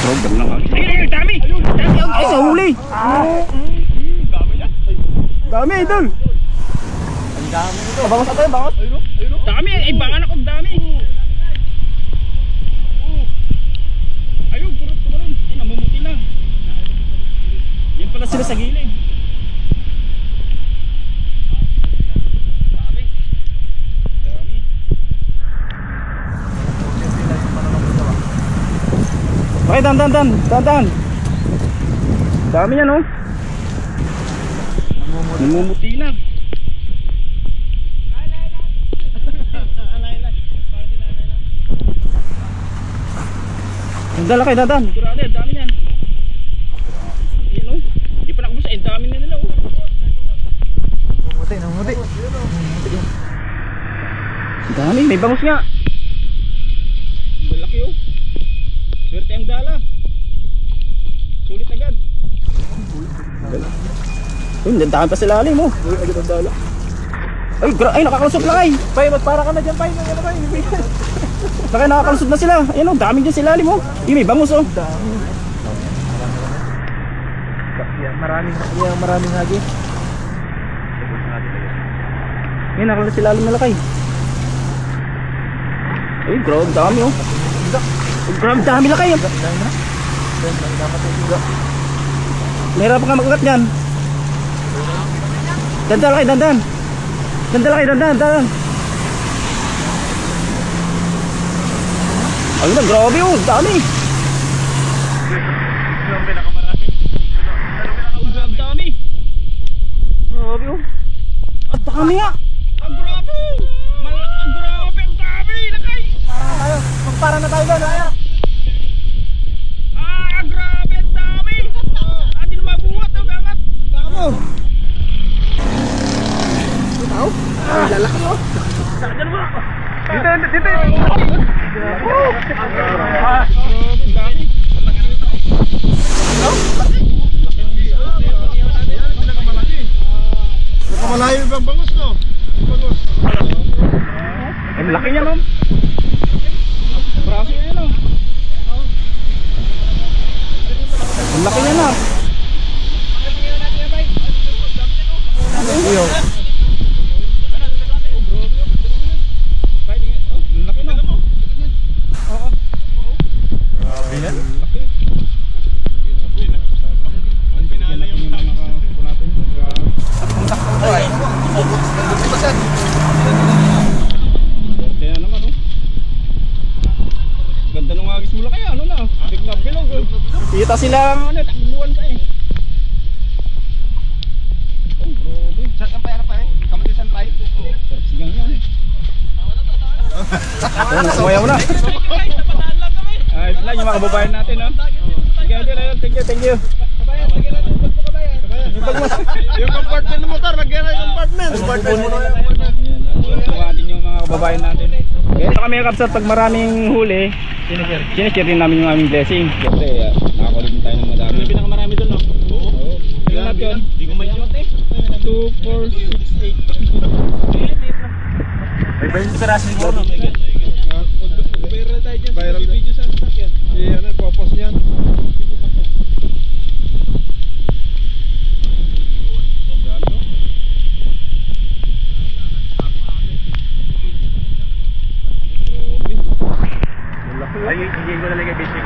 Program lang ha. Ay, dami! Dami! Ay, sa huli! Dami, idol! Ang dami nito. Bangos ata yun, bangos? Dami! Ay, baka na kong dami! Ayun, purot ko rin. Ay, namumuti na. Yan pala sila sa gilid. Dami. Dami. Okay, dan. Dami yan, oh. Namumuti na. Dala kayo, dan. Sigurado, dami yan. Yan, oh. Hindi pa nakabos, ay dami na nila, oh. Namumuti. Dami, may bangus nga. Malaki, oh. Swerte ang dala. Sulit agad. Ang dami pa sila alim, oh. Agad ang dala. Ay, nakakalusot lang ay. Pay, magpara ka na dyan, Pay. Nakay nakakalusot na sila. Ayun, oh, dami dyan sila alim, oh. May bangus, oh. Maraming hagi. Ayun, nakakalusot sila alim na lakay. Ay, grabe dami, oh. Grabe dami lakay, oh. Mahirapan ka mag-ugat yan. Dandan lakay, dandan. Dandan. Ayun na, grabe, oh. Dami. Ang dami. Grabe, oh. Ang dami nga. Ang grabe. Ang grabe, ang dami. Lakay. Magpara na tayo doon, ayaw. Grabe, ang dami. Hindi na mabuhat, oh. Gangat. Tama. Ito? Ay, lalaki, oh. Saan mo? Dito. Ang dami. Malayo yung bangus, no? Bangus. Ang laki niya, no? Braso niya, no? Ang laki niya, no? Iyo. Laki, no? Oo. Grabe yan. Laki. Ang pinala yung mga kapo natin. Kaya naman, oh. Ganda nung agis mula kaya, ano na? Biglang bilog, oh. Kita sila, ano, takbuhan pa eh. Oh, grabe. Saan pa yan pa eh? Kamatisan pa eh? Sarap sigang yan. Ayun, sumayaw na. Ayos lang yung mga kababayan natin, oh. Sige, thank you. Yung compartment ng motor, lagyan na yung compartment. Compartment mo na yung compartment. Ayan, yung mga kababayan natin. Kaya ito kami kapsat, pag maraming huli, sinishare din namin yung aming blessing. Siyempre, nakakulit din tayo ng madami. May pinakamarami doon, no? Oo. Ilan natin yun? Hindi ko mayamot eh. 2, 4, 6, 8. May 20 peraso siguro, no? May ganyan. Viral tayo dyan. Viral video sa sasakyan. Ano yung popos niyan? Ay, hindi ko nalagay basic.